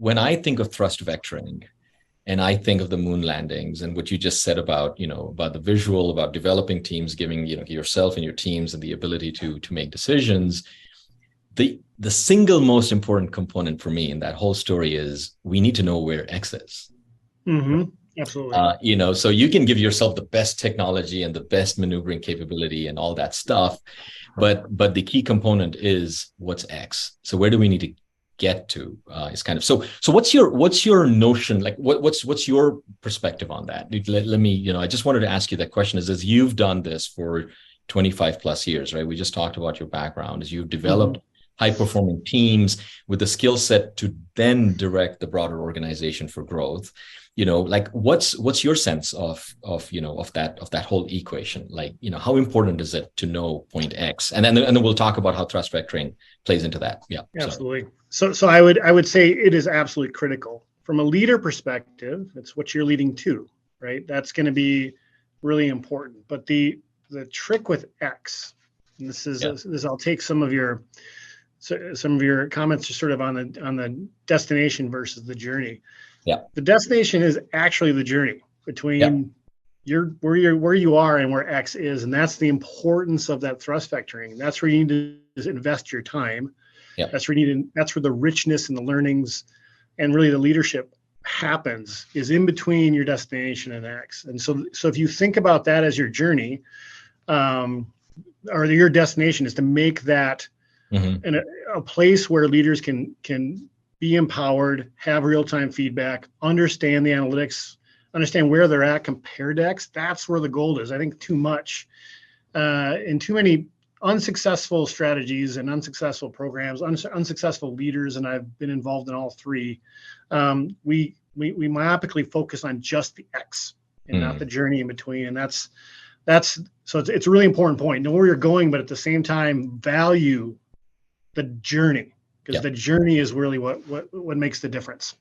when I think of thrust vectoring, and I think of the moon landings and what you just said about, about the visual, about developing teams, giving, yourself and your teams and the ability to make decisions. The single most important component for me in that whole story is we need to know where X is. Mm-hmm. Absolutely. So you can give yourself the best technology and the best maneuvering capability and all that stuff, but the key component is what's X. So where do we need to get to? Is kind of so. What's your notion? Like what's your perspective on that? Let me. I just wanted to ask you that question. Is as you've done this for 25 plus years, right? We just talked about your background as you've developed high performing teams with the skill set to then direct the broader organization for growth. Like what's your sense of that whole equation? Like, how important is it to know point X? And then we'll talk about how thrust vectoring plays into that. Yeah. Absolutely. So I would say it is absolutely critical from a leader perspective. It's what you're leading to, right? That's going to be really important. But the trick with X, and this I'll take some of your comments just sort of on the destination versus the journey. Yeah. The destination is actually the journey between where you are and where X is. And that's the importance of that thrust vectoring. That's where you need to invest your time. Yeah. That's where the richness and the learnings and really the leadership happens is in between your destination and X. And so if you think about that as your journey, or your destination is to make that in a place where leaders can be empowered, have real-time feedback, understand the analytics, understand where they're at compared to X. That's where the gold is. I think too much in too many unsuccessful strategies and unsuccessful programs, unsuccessful leaders, and I've been involved in all three. We myopically focus on just the X and not the journey in between. And that's so it's a really important point. Know where you're going, but at the same time, value the journey, because the journey is really what makes the difference.